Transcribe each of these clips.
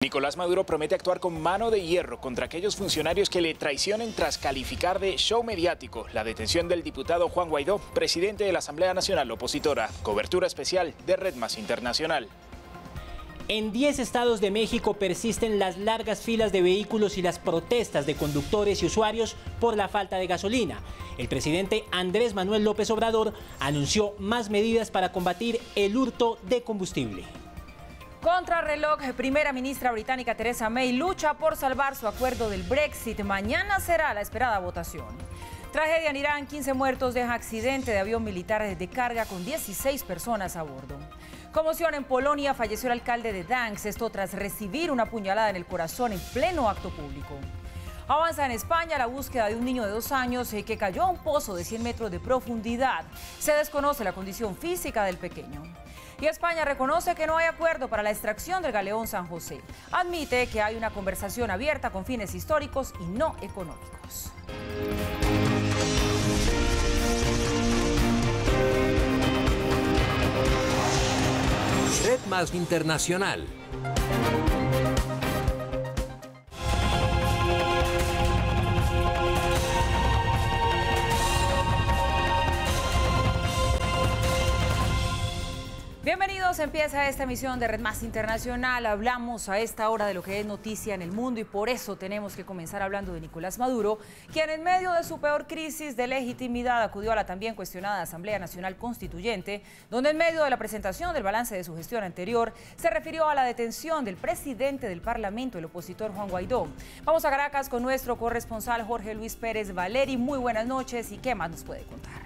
Nicolás Maduro promete actuar con mano de hierro contra aquellos funcionarios que le traicionen tras calificar de show mediático la detención del diputado Juan Guaidó, presidente de la Asamblea Nacional Opositora. Cobertura especial de Red Más Internacional. En 10 estados de México persisten las largas filas de vehículos y las protestas de conductores y usuarios por la falta de gasolina. El presidente Andrés Manuel López Obrador anunció más medidas para combatir el hurto de combustible. Contrarreloj, primera ministra británica Theresa May lucha por salvar su acuerdo del Brexit. Mañana será la esperada votación. Tragedia en Irán, 15 muertos deja accidente de avión militar de carga con 16 personas a bordo. Conmoción en Polonia, falleció el alcalde de Gdansk, esto tras recibir una puñalada en el corazón en pleno acto público. Avanza en España la búsqueda de un niño de 2 años que cayó a un pozo de 100 metros de profundidad. Se desconoce la condición física del pequeño. Y España reconoce que no hay acuerdo para la extracción del galeón San José. Admite que hay una conversación abierta con fines históricos y no económicos. Red Más Internacional. Bienvenidos, empieza esta emisión de Red Más Internacional. Hablamos a esta hora de lo que es noticia en el mundo y por eso tenemos que comenzar hablando de Nicolás Maduro, quien en medio de su peor crisis de legitimidad acudió a la también cuestionada Asamblea Nacional Constituyente, donde en medio de la presentación del balance de su gestión anterior se refirió a la detención del presidente del Parlamento, el opositor Juan Guaidó. Vamos a Caracas con nuestro corresponsal Jorge Luis Pérez Valeri. Muy buenas noches y ¿qué más nos puede contar?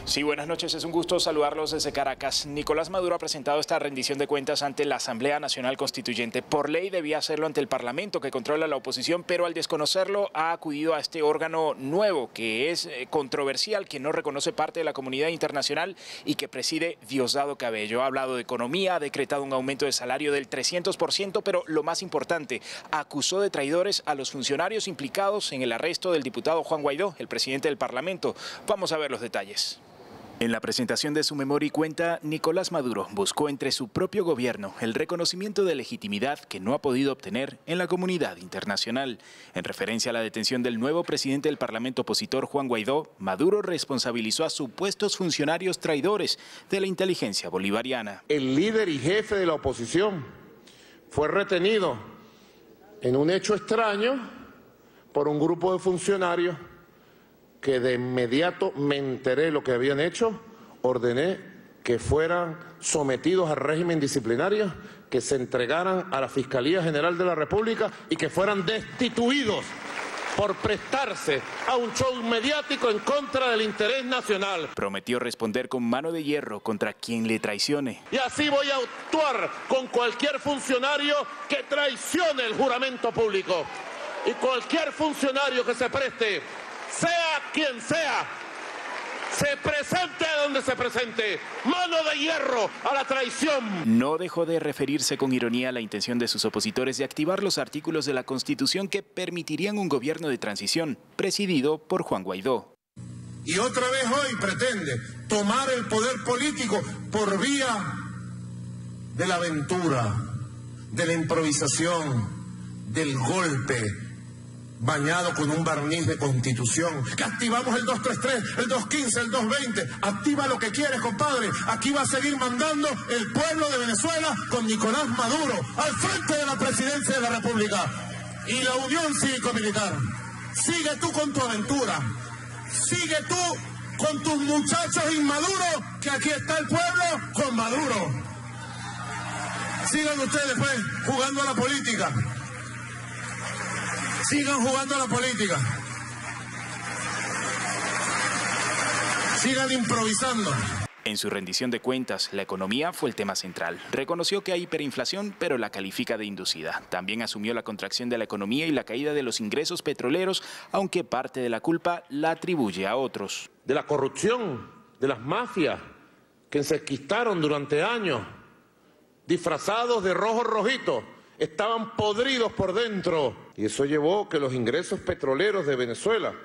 Sí, buenas noches, es un gusto saludarlos desde Caracas. Nicolás Maduro ha presentado esta rendición de cuentas ante la Asamblea Nacional Constituyente. Por ley debía hacerlo ante el Parlamento que controla la oposición, pero al desconocerlo ha acudido a este órgano nuevo que es controversial, que no reconoce parte de la comunidad internacional y que preside Diosdado Cabello. Ha hablado de economía, ha decretado un aumento de salario del 300%, pero lo más importante, acusó de traidores a los funcionarios implicados en el arresto del diputado Juan Guaidó, el presidente del Parlamento. Vamos a ver los detalles. En la presentación de su memoria y cuenta, Nicolás Maduro buscó entre su propio gobierno el reconocimiento de legitimidad que no ha podido obtener en la comunidad internacional. En referencia a la detención del nuevo presidente del Parlamento opositor Juan Guaidó, Maduro responsabilizó a supuestos funcionarios traidores de la inteligencia bolivariana. El líder y jefe de la oposición fue retenido en un hecho extraño por un grupo de funcionarios que de inmediato me enteré de lo que habían hecho, ordené que fueran sometidos al régimen disciplinario, que se entregaran a la Fiscalía General de la República y que fueran destituidos por prestarse a un show mediático en contra del interés nacional. Prometió responder con mano de hierro contra quien le traicione. Y así voy a actuar con cualquier funcionario que traicione el juramento público. Y cualquier funcionario que se preste, sea quien sea, se presente a donde se presente, mano de hierro a la traición. No dejó de referirse con ironía a la intención de sus opositores de activar los artículos de la Constitución que permitirían un gobierno de transición, presidido por Juan Guaidó. Y otra vez hoy pretende tomar el poder político por vía de la aventura, de la improvisación, del golpe, bañado con un barniz de Constitución, que activamos el 233, el 215, el 220, activa lo que quieres, compadre. Aquí va a seguir mandando el pueblo de Venezuela con Nicolás Maduro al frente de la presidencia de la República. Y la Unión Cívico-Militar, sigue tú con tu aventura, sigue tú con tus muchachos inmaduros, que aquí está el pueblo con Maduro. Sigan ustedes pues jugando a la política. Sigan jugando a la política. Sigan improvisando. En su rendición de cuentas, la economía fue el tema central. Reconoció que hay hiperinflación, pero la califica de inducida. También asumió la contracción de la economía y la caída de los ingresos petroleros, aunque parte de la culpa la atribuye a otros. De la corrupción, de las mafias que se enquistaron durante años, disfrazados de rojo rojito, estaban podridos por dentro. Y eso llevó que los ingresos petroleros de Venezuela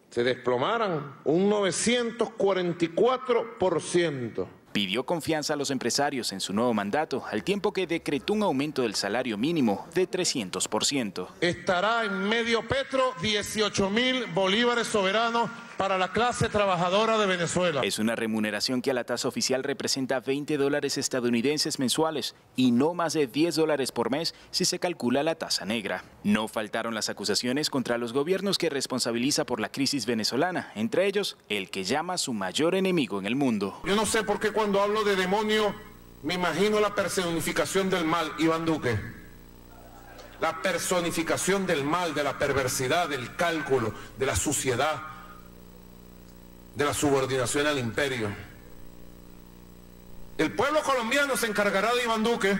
se desplomaran un 944%. Pidió confianza a los empresarios en su nuevo mandato, al tiempo que decretó un aumento del salario mínimo de 300%. Estará en medio Petro 18.000 bolívares soberanos para la clase trabajadora de Venezuela. Es una remuneración que a la tasa oficial representa $20 estadounidenses mensuales y no más de $10 por mes si se calcula la tasa negra. No faltaron las acusaciones contra los gobiernos que responsabiliza por la crisis venezolana, entre ellos el que llama su mayor enemigo en el mundo. Yo no sé por qué cuando hablo de demonio me imagino la personificación del mal, Iván Duque. La personificación del mal, de la perversidad, del cálculo, de la suciedad, de la subordinación al imperio. El pueblo colombiano se encargará de Iván Duque.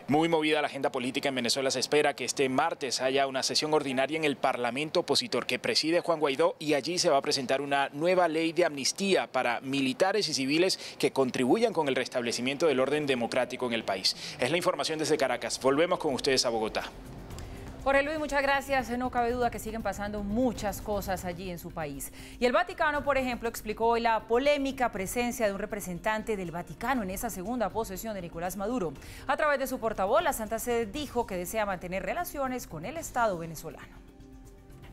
Muy movida la agenda política en Venezuela. Se espera que este martes haya una sesión ordinaria en el Parlamento opositor que preside Juan Guaidó, y allí se va a presentar una nueva ley de amnistía para militares y civiles que contribuyan con el restablecimiento del orden democrático en el país. Es la información desde Caracas. Volvemos con ustedes a Bogotá. Jorge Luis, muchas gracias. No cabe duda que siguen pasando muchas cosas allí en su país. Y el Vaticano, por ejemplo, explicó hoy la polémica presencia de un representante del Vaticano en esa segunda posesión de Nicolás Maduro. A través de su portavoz, la Santa Sede dijo que desea mantener relaciones con el Estado venezolano.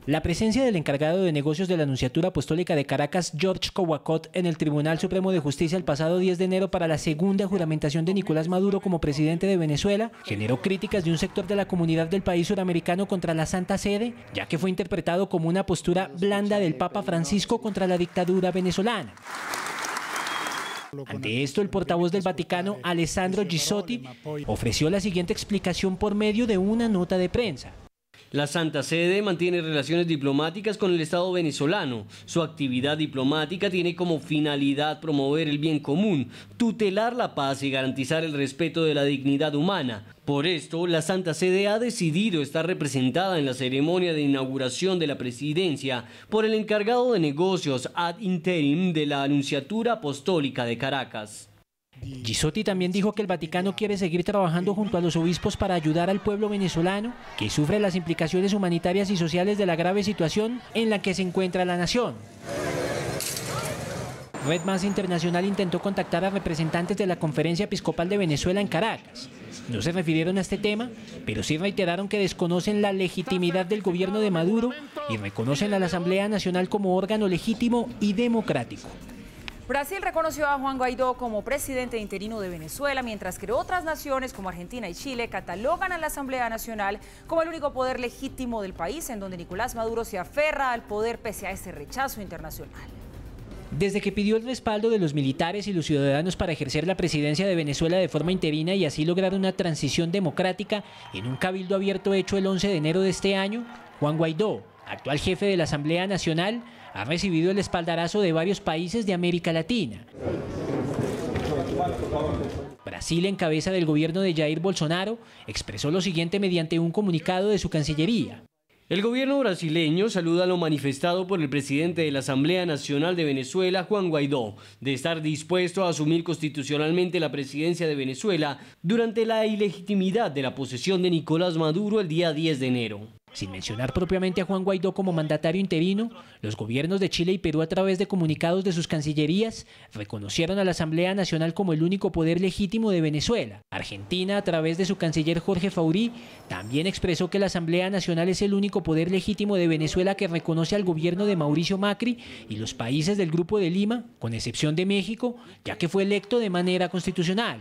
La presencia del encargado de negocios de la Nunciatura Apostólica de Caracas, George Cowacot, en el Tribunal Supremo de Justicia el pasado 10 de enero para la segunda juramentación de Nicolás Maduro como presidente de Venezuela generó críticas de un sector de la comunidad del país suramericano contra la Santa Sede, ya que fue interpretado como una postura blanda del Papa Francisco contra la dictadura venezolana. Ante esto, el portavoz del Vaticano, Alessandro Gisotti, ofreció la siguiente explicación por medio de una nota de prensa. La Santa Sede mantiene relaciones diplomáticas con el Estado venezolano. Su actividad diplomática tiene como finalidad promover el bien común, tutelar la paz y garantizar el respeto de la dignidad humana. Por esto, la Santa Sede ha decidido estar representada en la ceremonia de inauguración de la presidencia por el encargado de negocios ad interim de la Nunciatura Apostólica de Caracas. Gisotti también dijo que el Vaticano quiere seguir trabajando junto a los obispos para ayudar al pueblo venezolano, que sufre las implicaciones humanitarias y sociales de la grave situación en la que se encuentra la nación. Red Más Internacional intentó contactar a representantes de la Conferencia Episcopal de Venezuela en Caracas. No se refirieron a este tema, pero sí reiteraron que desconocen la legitimidad del gobierno de Maduro y reconocen a la Asamblea Nacional como órgano legítimo y democrático. Brasil reconoció a Juan Guaidó como presidente interino de Venezuela, mientras que otras naciones como Argentina y Chile catalogan a la Asamblea Nacional como el único poder legítimo del país, en donde Nicolás Maduro se aferra al poder pese a ese rechazo internacional. Desde que pidió el respaldo de los militares y los ciudadanos para ejercer la presidencia de Venezuela de forma interina y así lograr una transición democrática en un cabildo abierto hecho el 11 de enero de este año, Juan Guaidó, actual jefe de la Asamblea Nacional, ha recibido el espaldarazo de varios países de América Latina. Brasil, en cabeza del gobierno de Jair Bolsonaro, expresó lo siguiente mediante un comunicado de su Cancillería. El gobierno brasileño saluda lo manifestado por el presidente de la Asamblea Nacional de Venezuela, Juan Guaidó, de estar dispuesto a asumir constitucionalmente la presidencia de Venezuela durante la ilegitimidad de la posesión de Nicolás Maduro el día 10 de enero. Sin mencionar propiamente a Juan Guaidó como mandatario interino, los gobiernos de Chile y Perú, a través de comunicados de sus cancillerías, reconocieron a la Asamblea Nacional como el único poder legítimo de Venezuela. Argentina, a través de su canciller Jorge Faurí, también expresó que la Asamblea Nacional es el único poder legítimo de Venezuela que reconoce al gobierno de Mauricio Macri y los países del Grupo de Lima, con excepción de México, ya que fue electo de manera constitucional.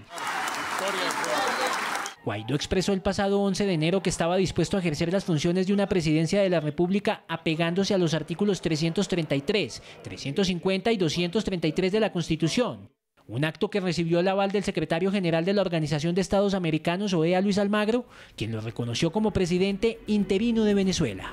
Guaidó expresó el pasado 11 de enero que estaba dispuesto a ejercer las funciones de una presidencia de la República apegándose a los artículos 333, 350 y 233 de la Constitución. Un acto que recibió el aval del secretario general de la Organización de Estados Americanos, OEA, Luis Almagro, quien lo reconoció como presidente interino de Venezuela.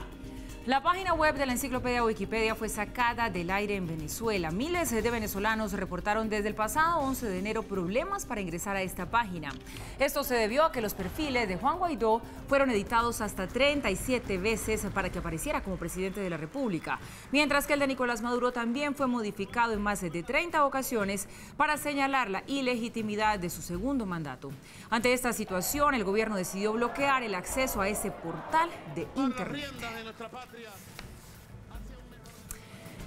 La página web de la enciclopedia Wikipedia fue sacada del aire en Venezuela. Miles de venezolanos reportaron desde el pasado 11 de enero problemas para ingresar a esta página. Esto se debió a que los perfiles de Juan Guaidó fueron editados hasta 37 veces para que apareciera como presidente de la República, mientras que el de Nicolás Maduro también fue modificado en más de 30 ocasiones para señalar la ilegitimidad de su segundo mandato. Ante esta situación, el gobierno decidió bloquear el acceso a ese portal de Internet.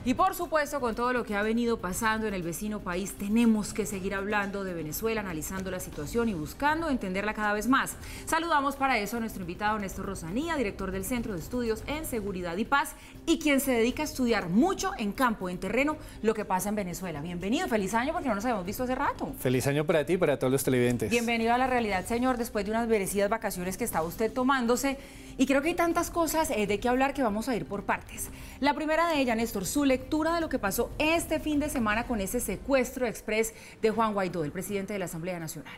Y por supuesto, con todo lo que ha venido pasando en el vecino país, tenemos que seguir hablando de Venezuela, analizando la situación y buscando entenderla cada vez más. Saludamos para eso a nuestro invitado Néstor Rosanía, director del Centro de Estudios en Seguridad y Paz y quien se dedica a estudiar mucho en campo, en terreno, lo que pasa en Venezuela. Bienvenido, feliz año porque no nos habíamos visto hace rato. Feliz año para ti y para todos los televidentes. Bienvenido a la realidad, señor, después de unas merecidas vacaciones que estaba usted tomándose. Y creo que hay tantas cosas de qué hablar que vamos a ir por partes. La primera de ellas, Néstor, su lectura de lo que pasó este fin de semana con ese secuestro express de Juan Guaidó, el presidente de la Asamblea Nacional.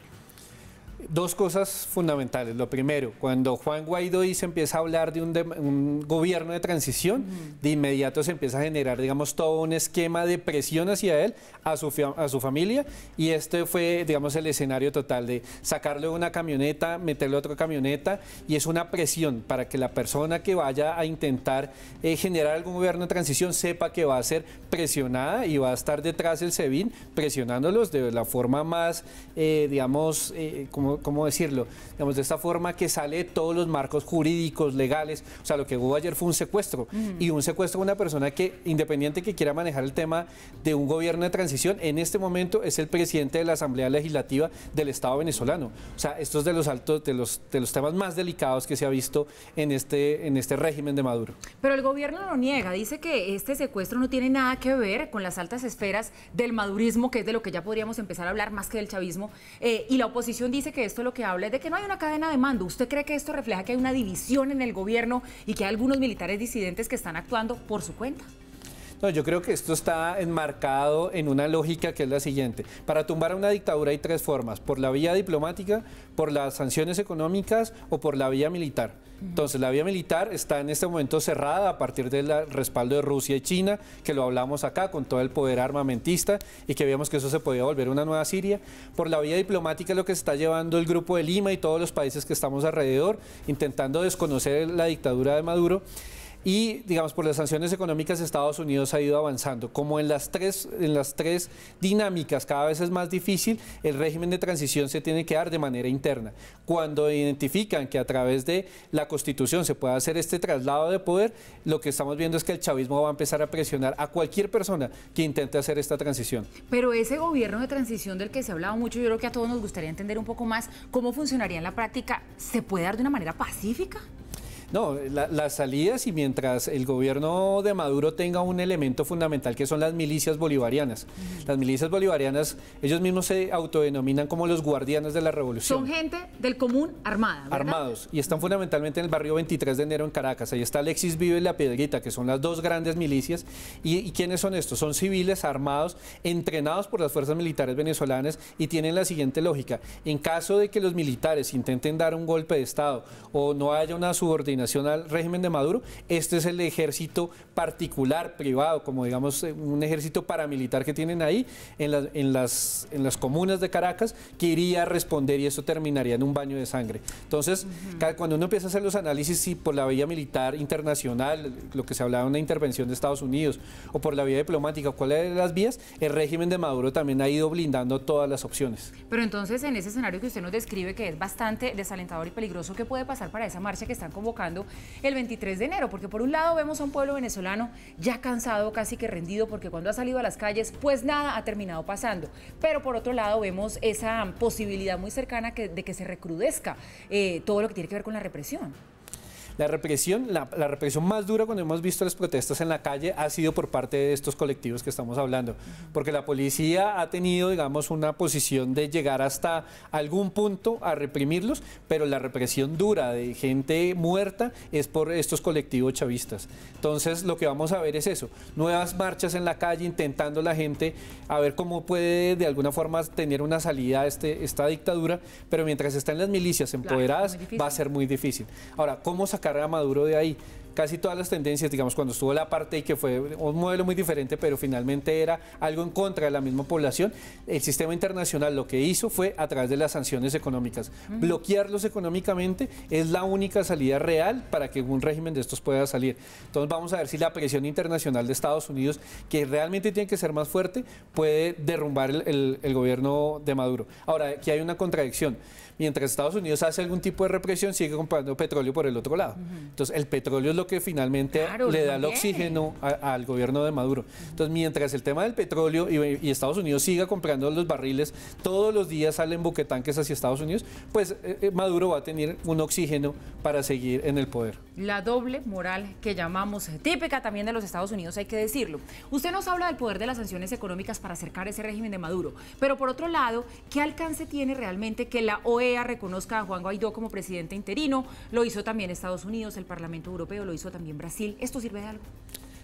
Dos cosas fundamentales. Lo primero, cuando Juan Guaidó se empieza a hablar de un gobierno de transición, de inmediato se empieza a generar, digamos, todo un esquema de presión hacia él, a su familia, y este fue, digamos, el escenario total de sacarle una camioneta, meterle otra camioneta, y es una presión para que la persona que vaya a intentar generar algún gobierno de transición sepa que va a ser presionada y va a estar detrás del SEBIN presionándolos de la forma más, digamos, ¿cómo decirlo? Digamos, de esta forma que sale de todos los marcos jurídicos, legales. O sea, lo que hubo ayer fue un secuestro. Y un secuestro de una persona que, independiente que quiera manejar el tema de un gobierno de transición, en este momento es el presidente de la Asamblea Legislativa del Estado venezolano. O sea, esto es de los temas más delicados que se ha visto en este régimen de Maduro. Pero el gobierno lo niega, dice que este secuestro no tiene nada que ver con las altas esferas del madurismo, que es de lo que ya podríamos empezar a hablar más que del chavismo, y la oposición dice que esto lo que habla es de que no hay una cadena de mando. ¿Usted cree que esto refleja que hay una división en el gobierno y que hay algunos militares disidentes que están actuando por su cuenta? No, yo creo que esto está enmarcado en una lógica que es la siguiente. Para tumbar a una dictadura hay tres formas: por la vía diplomática, por las sanciones económicas o por la vía militar. Entonces, la vía militar está en este momento cerrada a partir del respaldo de Rusia y China, que lo hablamos acá, con todo el poder armamentista, y que veíamos que eso se podía volver una nueva Siria. Por la vía diplomática, lo que se está llevando el Grupo de Lima y todos los países que estamos alrededor, intentando desconocer la dictadura de Maduro. Y, digamos, por las sanciones económicas, Estados Unidos ha ido avanzando. Como en las tres dinámicas cada vez es más difícil, el régimen de transición se tiene que dar de manera interna. Cuando identifican que a través de la Constitución se puede hacer este traslado de poder, lo que estamos viendo es que el chavismo va a empezar a presionar a cualquier persona que intente hacer esta transición. Pero ese gobierno de transición del que se ha hablado mucho, yo creo que a todos nos gustaría entender un poco más cómo funcionaría en la práctica. ¿Se puede dar de una manera pacífica? No, las salidas, y mientras el gobierno de Maduro tenga un elemento fundamental que son las milicias bolivarianas. Las milicias bolivarianas, ellos mismos se autodenominan como los guardianes de la revolución. Son gente del común armada, ¿verdad? Armados, y están fundamentalmente en el barrio 23 de enero en Caracas. Ahí está Alexis Vive y La Piedrita, que son las dos grandes milicias. ¿Y quiénes son estos? Son civiles armados, entrenados por las fuerzas militares venezolanas, y tienen la siguiente lógica: en caso de que los militares intenten dar un golpe de Estado o no haya una subordinación al régimen de Maduro, este es el ejército particular, privado, como digamos un ejército paramilitar que tienen ahí en las comunas de Caracas, que iría a responder, y eso terminaría en un baño de sangre. Entonces, cuando uno empieza a hacer los análisis, si por la vía militar internacional, lo que se hablaba de una intervención de Estados Unidos, o por la vía diplomática, ¿cuáles de las vías? El régimen de Maduro también ha ido blindando todas las opciones. Pero entonces, en ese escenario que usted nos describe, que es bastante desalentador y peligroso, ¿qué puede pasar para esa marcha que están convocando el 23 de enero? Porque por un lado vemos a un pueblo venezolano ya cansado, casi que rendido, porque cuando ha salido a las calles, pues nada ha terminado pasando. Pero por otro lado vemos esa posibilidad muy cercana de que se recrudezca todo lo que tiene que ver con la represión. La represión más dura cuando hemos visto las protestas en la calle ha sido por parte de estos colectivos que estamos hablando, porque la policía ha tenido, digamos, una posición de llegar hasta algún punto a reprimirlos, pero la represión dura de gente muerta es por estos colectivos chavistas. Entonces, lo que vamos a ver es eso: nuevas marchas en la calle, intentando la gente a ver cómo puede de alguna forma tener una salida a esta dictadura, pero mientras están las milicias empoderadas, va a ser muy difícil. Ahora, ¿cómo sacar a Maduro de ahí? Casi todas las tendencias, digamos, cuando estuvo la apartheid, que fue un modelo muy diferente, pero finalmente era algo en contra de la misma población, el sistema internacional lo que hizo fue a través de las sanciones económicas. Bloquearlos económicamente es la única salida real para que un régimen de estos pueda salir. Entonces vamos a ver si la presión internacional de Estados Unidos, que realmente tiene que ser más fuerte, puede derrumbar el gobierno de Maduro. Ahora, aquí hay una contradicción. mientras Estados Unidos hace algún tipo de represión, sigue comprando petróleo por el otro lado. Entonces, el petróleo es lo que finalmente le da el oxígeno al gobierno de Maduro. Entonces, mientras el tema del petróleo y Estados Unidos siga comprando los barriles, todos los días salen buquetanques hacia Estados Unidos, pues Maduro va a tener un oxígeno para seguir en el poder. La doble moral que llamamos típica también de los Estados Unidos, hay que decirlo. Usted nos habla del poder de las sanciones económicas para acercar ese régimen de Maduro, pero por otro lado, ¿qué alcance tiene realmente que la OEA reconozca a Juan Guaidó como presidente interino? Lo hizo también Estados Unidos, el Parlamento Europeo, lo hizo también Brasil. ¿Esto sirve de algo?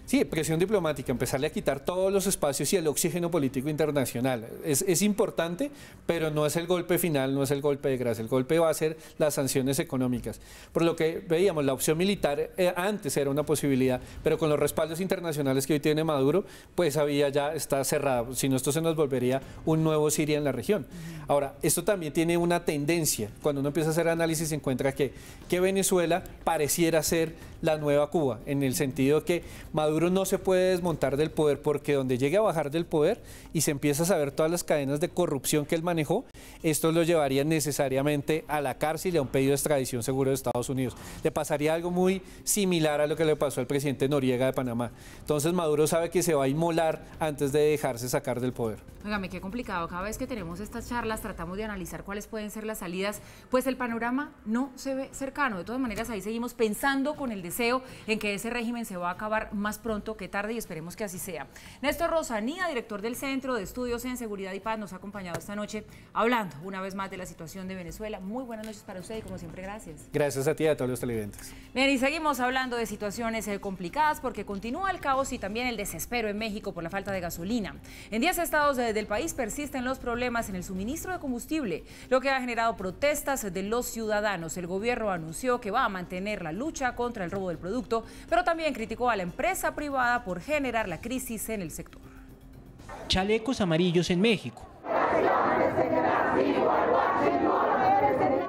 Sí, presión diplomática, empezarle a quitar todos los espacios y el oxígeno político internacional. Es importante, pero no es el golpe final, no es el golpe de gracia. El golpe va a ser las sanciones económicas. Por lo que veíamos, la opción militar antes era una posibilidad, pero con los respaldos internacionales que hoy tiene Maduro, pues ya está cerrada. Si no, esto se nos volvería un nuevo Siria en la región. Ahora, esto también tiene una tendencia. Cuando uno empieza a hacer análisis, se encuentra que Venezuela pareciera ser la nueva Cuba, en el sentido que Maduro no se puede desmontar del poder, porque donde llegue a bajar del poder y se empieza a saber todas las cadenas de corrupción que él manejó, esto lo llevaría necesariamente a la cárcel y a un pedido de extradición seguro de Estados Unidos. Le pasaría algo muy similar a lo que le pasó al presidente Noriega de Panamá. Entonces Maduro sabe que se va a inmolar antes de dejarse sacar del poder. Óigame, qué complicado. Cada vez que tenemos estas charlas tratamos de analizar cuáles pueden ser las salidas, pues el panorama no se ve cercano. De todas maneras, ahí seguimos pensando con el deseo en que ese régimen se va a acabar más pronto que tarde, y esperemos que así sea. Néstor Rosanía, director del Centro de Estudios en Seguridad y Paz, nos ha acompañado esta noche hablando una vez más de la situación de Venezuela. Muy buenas noches para usted y como siempre, gracias. Gracias a ti y a todos los televidentes. Bien, y seguimos hablando de situaciones complicadas porque continúa el caos y también el desespero en México por la falta de gasolina. En 10 estados del país persisten los problemas en el suministro de combustible, lo que ha generado protestas de los ciudadanos. El gobierno anunció que va a mantener la lucha contra el robo del producto, pero también criticó a la empresa privada por generar la crisis en el sector. Chalecos amarillos en México.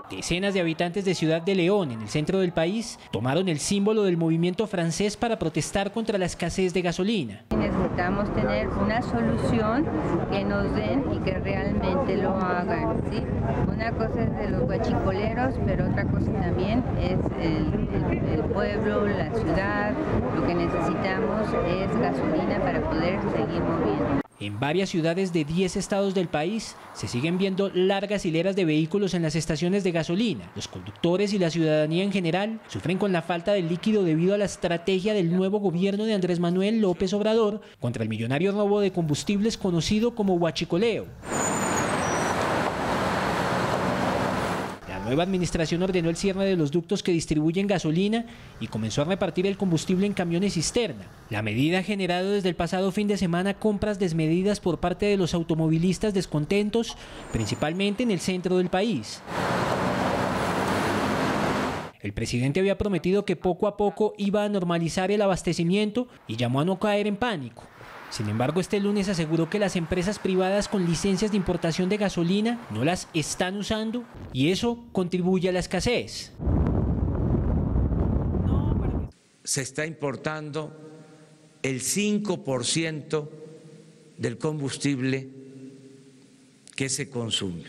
Decenas de habitantes de Ciudad de León, en el centro del país, tomaron el símbolo del movimiento francés para protestar contra la escasez de gasolina. Necesitamos tener una solución que nos den y que realmente lo hagan, ¿sí? Una cosa es de los guachicoleros, pero otra cosa también es el pueblo, la ciudad. Lo que necesitamos es gasolina para poder seguir moviendo. En varias ciudades de 10 estados del país se siguen viendo largas hileras de vehículos en las estaciones de gasolina. Los conductores y la ciudadanía en general sufren con la falta de líquido debido a la estrategia del nuevo gobierno de Andrés Manuel López Obrador contra el millonario robo de combustibles conocido como huachicoleo. La nueva administración ordenó el cierre de los ductos que distribuyen gasolina y comenzó a repartir el combustible en camiones cisterna. La medida ha generado desde el pasado fin de semana compras desmedidas por parte de los automovilistas descontentos, principalmente en el centro del país. El presidente había prometido que poco a poco iba a normalizar el abastecimiento y llamó a no caer en pánico. Sin embargo, este lunes aseguró que las empresas privadas con licencias de importación de gasolina no las están usando y eso contribuye a la escasez. Se está importando el 5% del combustible que se consume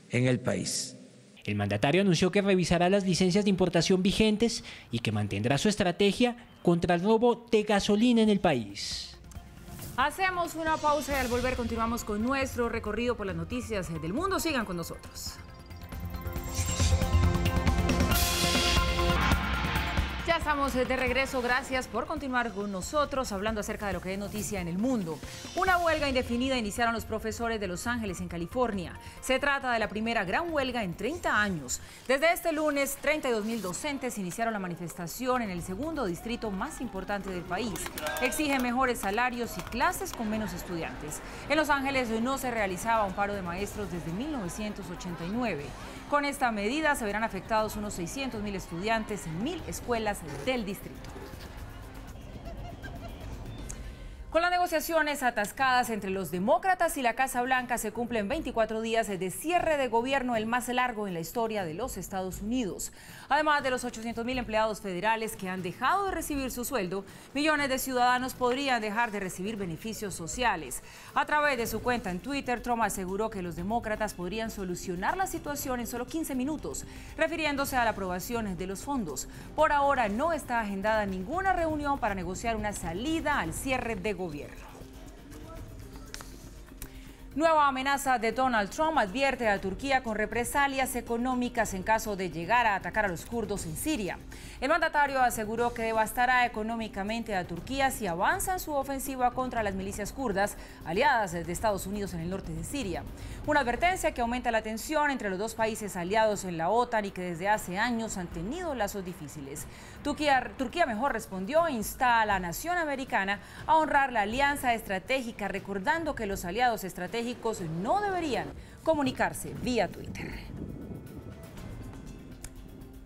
en el país. El mandatario anunció que revisará las licencias de importación vigentes y que mantendrá su estrategia contra el robo de gasolina en el país. Hacemos una pausa y al volver continuamos con nuestro recorrido por las noticias del mundo. Sigan con nosotros. Ya estamos de regreso, gracias por continuar con nosotros hablando acerca de lo que es noticia en el mundo. Una huelga indefinida iniciaron los profesores de Los Ángeles, en California. Se trata de la primera gran huelga en 30 años. Desde este lunes, 32,000 docentes iniciaron la manifestación en el segundo distrito más importante del país. Exigen mejores salarios y clases con menos estudiantes. En Los Ángeles no se realizaba un paro de maestros desde 1989. Con esta medida se verán afectados unos 600,000 estudiantes en 1,000 escuelas del distrito. Con la negociaciones atascadas entre los demócratas y la Casa Blanca se cumplen 24 días de cierre de gobierno, el más largo en la historia de los Estados Unidos. Además de los 800.000 empleados federales que han dejado de recibir su sueldo, millones de ciudadanos podrían dejar de recibir beneficios sociales. A través de su cuenta en Twitter, Trump aseguró que los demócratas podrían solucionar la situación en solo 15 minutos, refiriéndose a la aprobación de los fondos. Por ahora no está agendada ninguna reunión para negociar una salida al cierre de gobierno. Nueva amenaza de Donald Trump advierte a Turquía con represalias económicas en caso de llegar a atacar a los kurdos en Siria. El mandatario aseguró que devastará económicamente a Turquía si avanza en su ofensiva contra las milicias kurdas, aliadas de Estados Unidos en el norte de Siria. Una advertencia que aumenta la tensión entre los dos países aliados en la OTAN y que desde hace años han tenido lazos difíciles. Turquía mejor respondió e insta a la nación americana a honrar la alianza estratégica, recordando que los aliados estratégicos no deberían comunicarse vía Twitter.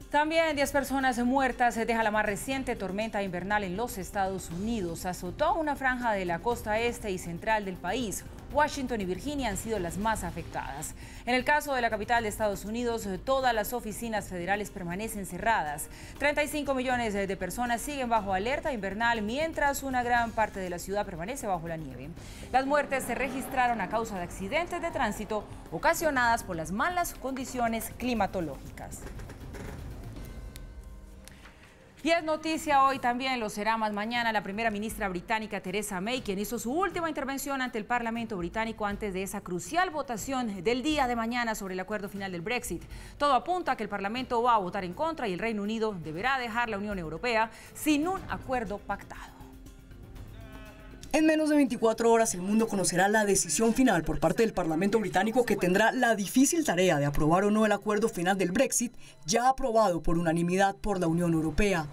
También 10 personas muertas deja la más reciente tormenta invernal en los Estados Unidos. Azotó una franja de la costa este y central del país. Washington y Virginia han sido las más afectadas. En el caso de la capital de Estados Unidos, todas las oficinas federales permanecen cerradas. 35 millones de personas siguen bajo alerta invernal, mientras una gran parte de la ciudad permanece bajo la nieve. Las muertes se registraron a causa de accidentes de tránsito ocasionadas por las malas condiciones climatológicas. Y es noticia hoy, también lo será más mañana, la primera ministra británica Theresa May, quien hizo su última intervención ante el Parlamento británico antes de esa crucial votación del día de mañana sobre el acuerdo final del Brexit. Todo apunta a que el Parlamento va a votar en contra y el Reino Unido deberá dejar la Unión Europea sin un acuerdo pactado. En menos de 24 horas el mundo conocerá la decisión final por parte del Parlamento británico, que tendrá la difícil tarea de aprobar o no el acuerdo final del Brexit, ya aprobado por unanimidad por la Unión Europea.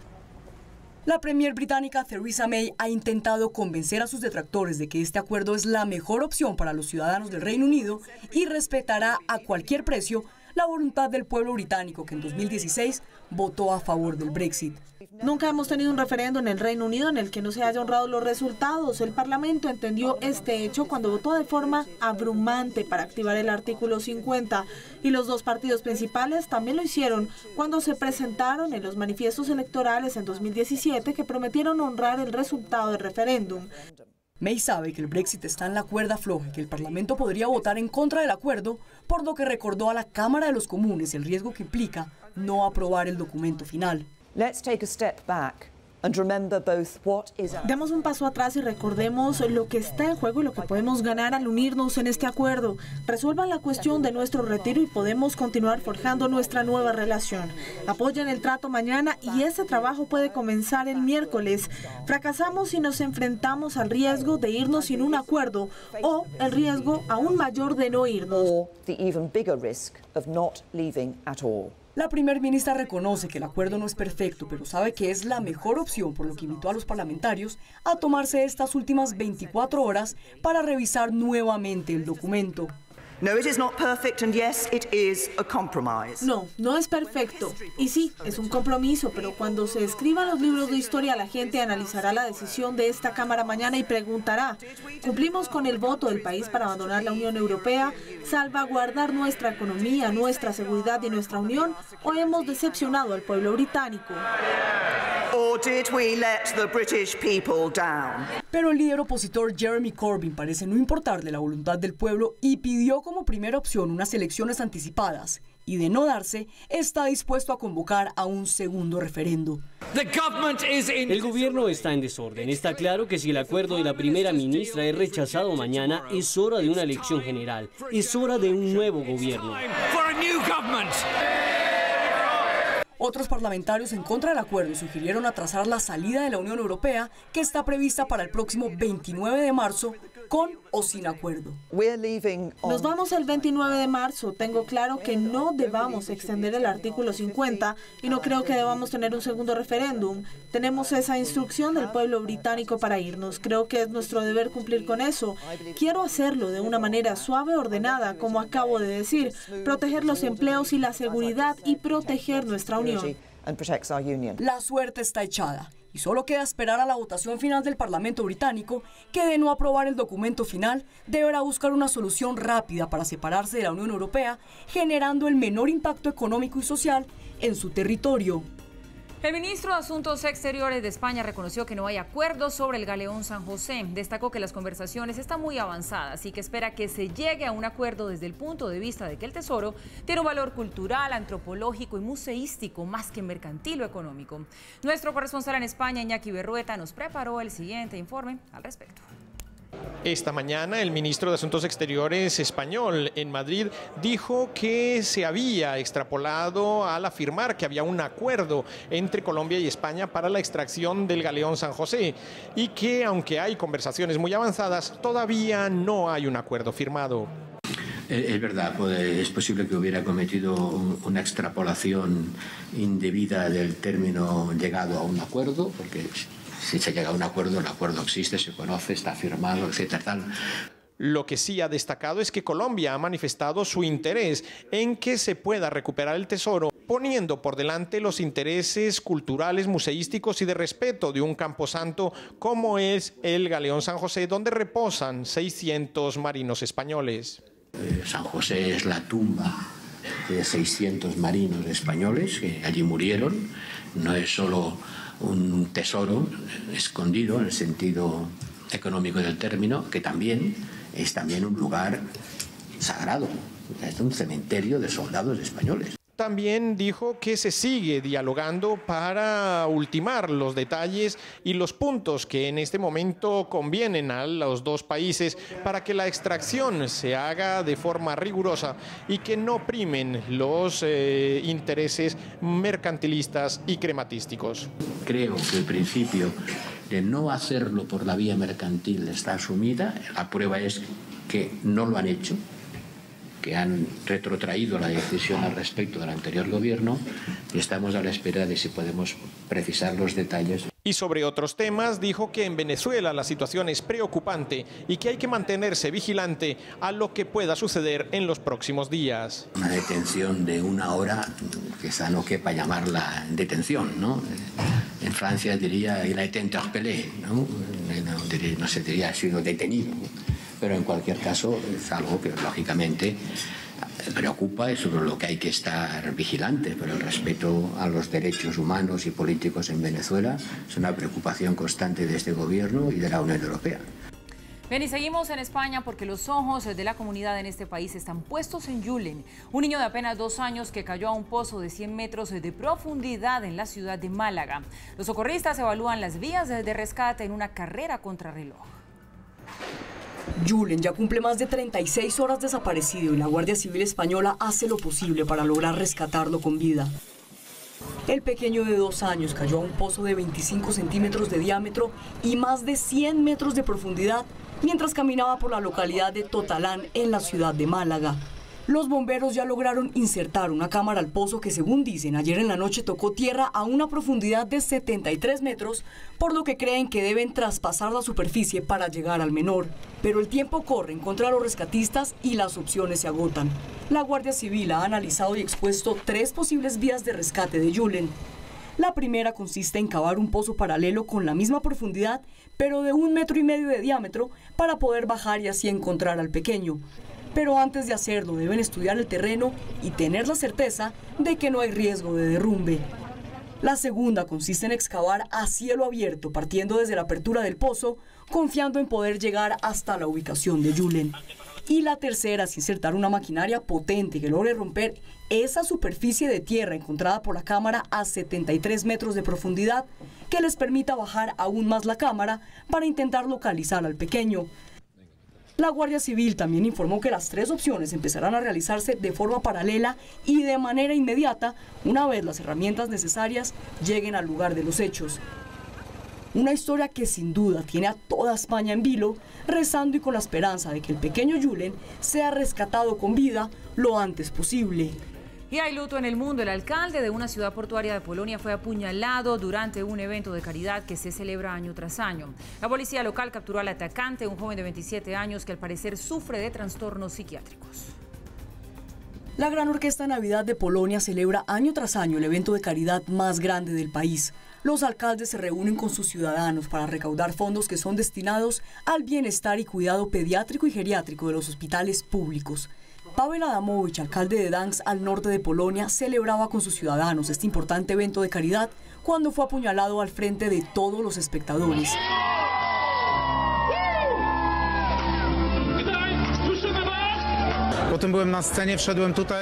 La premier británica Theresa May ha intentado convencer a sus detractores de que este acuerdo es la mejor opción para los ciudadanos del Reino Unido y respetará a cualquier precio la voluntad del pueblo británico, que en 2016 votó a favor del Brexit. Nunca hemos tenido un referendo en el Reino Unido en el que no se haya honrado los resultados. El Parlamento entendió este hecho cuando votó de forma abrumante para activar el artículo 50, y los dos partidos principales también lo hicieron cuando se presentaron en los manifiestos electorales en 2017 que prometieron honrar el resultado del referéndum. May sabe que el Brexit está en la cuerda floja y que el Parlamento podría votar en contra del acuerdo, por lo que recordó a la Cámara de los Comunes el riesgo que implica no aprobar el documento final. Demos un paso atrás y recordemos lo que está en juego y lo que podemos ganar al unirnos en este acuerdo. Resuelvan la cuestión de nuestro retiro y podemos continuar forjando nuestra nueva relación. Apoyen el trato mañana y ese trabajo puede comenzar el miércoles. Fracasamos si nos enfrentamos al riesgo de irnos sin un acuerdo, o el riesgo aún mayor de no irnos. La primer ministra reconoce que el acuerdo no es perfecto, pero sabe que es la mejor opción, por lo que invitó a los parlamentarios a tomarse estas últimas 24 horas para revisar nuevamente el documento. No, no es perfecto. Y sí, es un compromiso, pero cuando se escriban los libros de historia, la gente analizará la decisión de esta Cámara mañana y preguntará: ¿cumplimos con el voto del país para abandonar la Unión Europea, salvaguardar nuestra economía, nuestra seguridad y nuestra unión, o hemos decepcionado al pueblo británico? Pero el líder opositor Jeremy Corbyn parece no importarle la voluntad del pueblo y pidió como primera opción unas elecciones anticipadas, y de no darse, está dispuesto a convocar a un segundo referendo. El gobierno está en desorden. Está claro que si el acuerdo de la primera ministra es rechazado mañana, es hora de una elección general. Es hora de un nuevo gobierno. Otros parlamentarios en contra del acuerdo sugirieron atrasar la salida de la Unión Europea, que está prevista para el próximo 29 de marzo, con o sin acuerdo. Nos vamos el 29 de marzo. Tengo claro que no debamos extender el artículo 50 y no creo que debamos tener un segundo referéndum. Tenemos esa instrucción del pueblo británico para irnos. Creo que es nuestro deber cumplir con eso. Quiero hacerlo de una manera suave, ordenada, como acabo de decir, proteger los empleos y la seguridad y proteger nuestra unión. La suerte está echada y solo queda esperar a la votación final del Parlamento británico, que de no aprobar el documento final, deberá buscar una solución rápida para separarse de la Unión Europea, generando el menor impacto económico y social en su territorio. El ministro de Asuntos Exteriores de España reconoció que no hay acuerdo sobre el galeón San José. Destacó que las conversaciones están muy avanzadas y que espera que se llegue a un acuerdo desde el punto de vista de que el tesoro tiene un valor cultural, antropológico y museístico más que mercantil o económico. Nuestro corresponsal en España, Iñaki Berrueta, nos preparó el siguiente informe al respecto. Esta mañana el ministro de Asuntos Exteriores español en Madrid dijo que se había extrapolado al afirmar que había un acuerdo entre Colombia y España para la extracción del galeón San José y que aunque hay conversaciones muy avanzadas, todavía no hay un acuerdo firmado. Es verdad, es posible que hubiera cometido una extrapolación indebida del término llegado a un acuerdo, porque si se llega a un acuerdo, el acuerdo existe, se conoce, está firmado, etcétera, tal. Lo que sí ha destacado es que Colombia ha manifestado su interés en que se pueda recuperar el tesoro, poniendo por delante los intereses culturales, museísticos y de respeto de un camposanto como es el galeón San José, donde reposan 600 marinos españoles. San José es la tumba de 600 marinos españoles que allí murieron. No es solo un tesoro escondido en el sentido económico del término, que también es un lugar sagrado, es un cementerio de soldados españoles. También dijo que se sigue dialogando para ultimar los detalles y los puntos que en este momento convienen a los dos países para que la extracción se haga de forma rigurosa y que no primen los intereses mercantilistas y crematísticos. Creo que el principio de no hacerlo por la vía mercantil está asumida. La prueba es que no lo han hecho, que han retrotraído la decisión al respecto del anterior gobierno, y estamos a la espera de si podemos precisar los detalles. Y sobre otros temas dijo que en Venezuela la situación es preocupante y que hay que mantenerse vigilante a lo que pueda suceder en los próximos días. Una detención de 1 hora, quizá no quepa llamarla detención, ¿no? En Francia diría il a été interpellé, ¿no? No se diría ha sido detenido. Pero en cualquier caso es algo que lógicamente preocupa y sobre lo que hay que estar vigilante, pero el respeto a los derechos humanos y políticos en Venezuela es una preocupación constante de este gobierno y de la Unión Europea. Bien, y seguimos en España porque los ojos de la comunidad en este país están puestos en Julen, un niño de apenas 2 años que cayó a un pozo de 100 metros de profundidad en la ciudad de Málaga. Los socorristas evalúan las vías de rescate en una carrera contrarreloj. Julen ya cumple más de 36 horas desaparecido y la Guardia Civil Española hace lo posible para lograr rescatarlo con vida. El pequeño de 2 años cayó a un pozo de 25 centímetros de diámetro y más de 100 metros de profundidad mientras caminaba por la localidad de Totalán en la ciudad de Málaga. Los bomberos ya lograron insertar una cámara al pozo que, según dicen, ayer en la noche tocó tierra a una profundidad de 73 metros, por lo que creen que deben traspasar la superficie para llegar al menor. Pero el tiempo corre en contra de los rescatistas y las opciones se agotan. La Guardia Civil ha analizado y expuesto 3 posibles vías de rescate de Julen. La primera consiste en cavar un pozo paralelo con la misma profundidad, pero de 1,5 metros de diámetro, para poder bajar y así encontrar al pequeño. Pero antes de hacerlo deben estudiar el terreno y tener la certeza de que no hay riesgo de derrumbe. La segunda consiste en excavar a cielo abierto, partiendo desde la apertura del pozo, confiando en poder llegar hasta la ubicación de Julen. Y la tercera es insertar una maquinaria potente que logre romper esa superficie de tierra encontrada por la cámara a 73 metros de profundidad, que les permita bajar aún más la cámara para intentar localizar al pequeño. La Guardia Civil también informó que las 3 opciones empezarán a realizarse de forma paralela y de manera inmediata una vez las herramientas necesarias lleguen al lugar de los hechos. Una historia que sin duda tiene a toda España en vilo, rezando y con la esperanza de que el pequeño Julen sea rescatado con vida lo antes posible. Y hay luto en el mundo. El alcalde de una ciudad portuaria de Polonia fue apuñalado durante un evento de caridad que se celebra año tras año. La policía local capturó al atacante, un joven de 27 años que al parecer sufre de trastornos psiquiátricos. La Gran Orquesta Navidad de Polonia celebra año tras año el evento de caridad más grande del país. Los alcaldes se reúnen con sus ciudadanos para recaudar fondos que son destinados al bienestar y cuidado pediátrico y geriátrico de los hospitales públicos. Paweł Adamowicz, alcalde de Gdańsk, al norte de Polonia, celebraba con sus ciudadanos este importante evento de caridad cuando fue apuñalado al frente de todos los espectadores.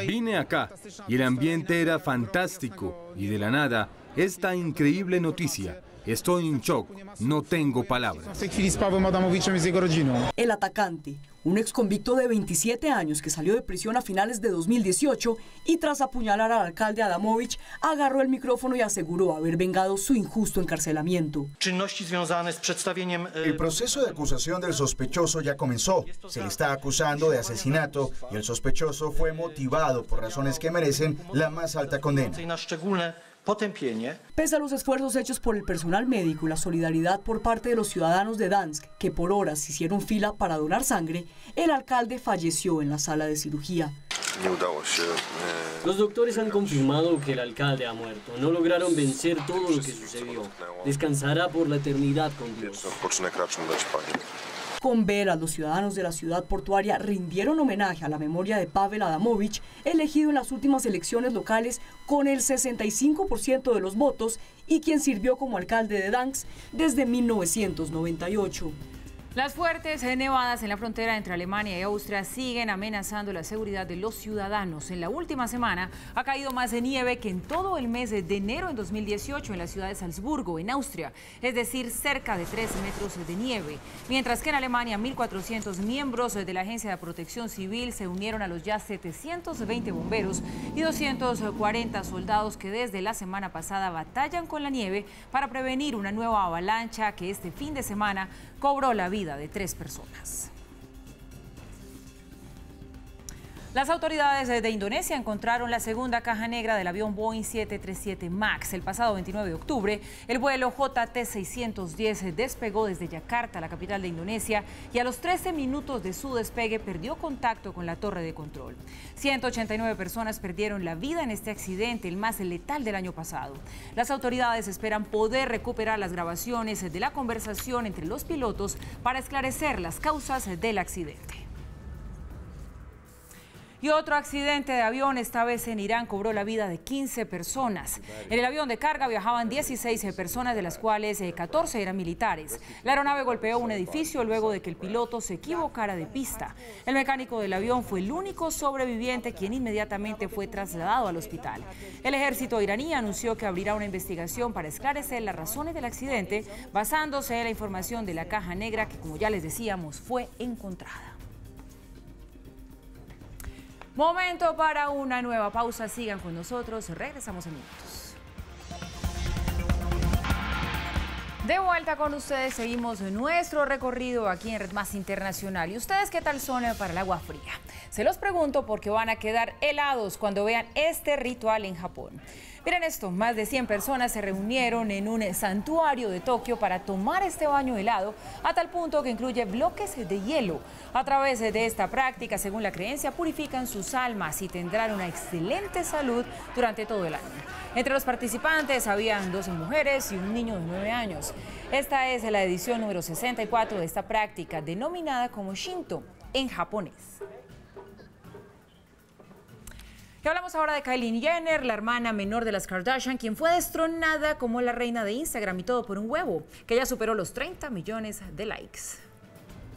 Vine acá y el ambiente era fantástico y de la nada esta increíble noticia. Estoy en shock, no tengo palabras. El atacante, un ex convicto de 27 años que salió de prisión a finales de 2018 y tras apuñalar al alcalde Adamowicz, agarró el micrófono y aseguró haber vengado su injusto encarcelamiento. El proceso de acusación del sospechoso ya comenzó. Se le está acusando de asesinato y el sospechoso fue motivado por razones que merecen la más alta condena. Pese a los esfuerzos hechos por el personal médico y la solidaridad por parte de los ciudadanos de Gdańsk, que por horas hicieron fila para donar sangre, el alcalde falleció en la sala de cirugía. Los doctores han confirmado que el alcalde ha muerto. No lograron vencer todo lo que sucedió. Descansará por la eternidad con Dios. Con velas, los ciudadanos de la ciudad portuaria rindieron homenaje a la memoria de Paweł Adamowicz, elegido en las últimas elecciones locales con el 65% de los votos y quien sirvió como alcalde de Gdańsk desde 1998. Las fuertes nevadas en la frontera entre Alemania y Austria siguen amenazando la seguridad de los ciudadanos. En la última semana ha caído más de nieve que en todo el mes de enero en 2018 en la ciudad de Salzburgo, en Austria, es decir, cerca de 3 metros de nieve. Mientras que en Alemania, 1.400 miembros de la Agencia de Protección Civil se unieron a los ya 720 bomberos y 240 soldados que desde la semana pasada batallan con la nieve para prevenir una nueva avalancha que este fin de semana cobró la vida de 3 personas. Las autoridades de Indonesia encontraron la segunda caja negra del avión Boeing 737 MAX. El pasado 29 de octubre, el vuelo JT-610 despegó desde Yakarta, la capital de Indonesia, y a los 13 minutos de su despegue perdió contacto con la torre de control. 189 personas perdieron la vida en este accidente, el más letal del año pasado. Las autoridades esperan poder recuperar las grabaciones de la conversación entre los pilotos para esclarecer las causas del accidente. Y otro accidente de avión, esta vez en Irán, cobró la vida de 15 personas. En el avión de carga viajaban 16 personas, de las cuales 14 eran militares. La aeronave golpeó un edificio luego de que el piloto se equivocara de pista. El mecánico del avión fue el único sobreviviente, quien inmediatamente fue trasladado al hospital. El ejército iraní anunció que abrirá una investigación para esclarecer las razones del accidente, basándose en la información de la caja negra que, como ya les decíamos, fue encontrada. Momento para una nueva pausa. Sigan con nosotros. Regresamos en minutos. De vuelta con ustedes. Seguimos nuestro recorrido aquí en Red Más Internacional. ¿Y ustedes qué tal son para el agua fría? Se los pregunto porque van a quedar helados cuando vean este ritual en Japón. Miren esto, más de 100 personas se reunieron en un santuario de Tokio para tomar este baño helado, a tal punto que incluye bloques de hielo. A través de esta práctica, según la creencia, purifican sus almas y tendrán una excelente salud durante todo el año. Entre los participantes habían 12 mujeres y un niño de 9 años. Esta es la edición número 64 de esta práctica, denominada como Shinto en japonés. Y hablamos ahora de Kylie Jenner, la hermana menor de las Kardashian, quien fue destronada como la reina de Instagram, y todo por un huevo, que ya superó los 30 millones de likes.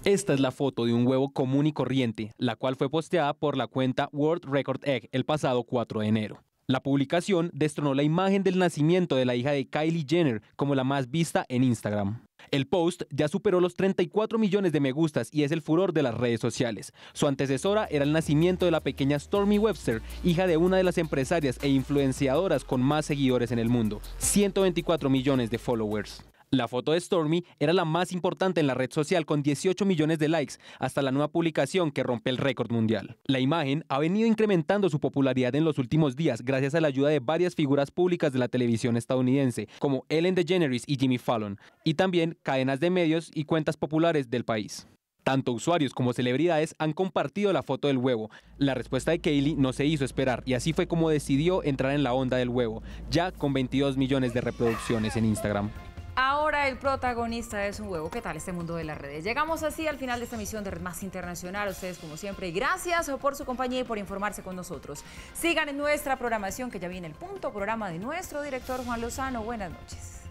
Esta es la foto de un huevo común y corriente, la cual fue posteada por la cuenta World Record Egg el pasado 4 de enero. La publicación destronó la imagen del nacimiento de la hija de Kylie Jenner como la más vista en Instagram. El post ya superó los 34 millones de me gustas y es el furor de las redes sociales. Su antecesora era el nacimiento de la pequeña Stormi Webster, hija de una de las empresarias e influenciadoras con más seguidores en el mundo, 124 millones de followers. La foto de Stormi era la más importante en la red social, con 18 millones de likes, hasta la nueva publicación que rompe el récord mundial. La imagen ha venido incrementando su popularidad en los últimos días gracias a la ayuda de varias figuras públicas de la televisión estadounidense, como Ellen DeGeneres y Jimmy Fallon, y también cadenas de medios y cuentas populares del país. Tanto usuarios como celebridades han compartido la foto del huevo. La respuesta de Kylie no se hizo esperar y así fue como decidió entrar en la onda del huevo, ya con 22 millones de reproducciones en Instagram. Ahora el protagonista es un huevo. ¿Qué tal este mundo de las redes? Llegamos así al final de esta emisión de Red Más Internacional. Ustedes, como siempre, gracias por su compañía y por informarse con nosotros. Sigan en nuestra programación, que ya viene el punto programa de nuestro director Juan Lozano. Buenas noches.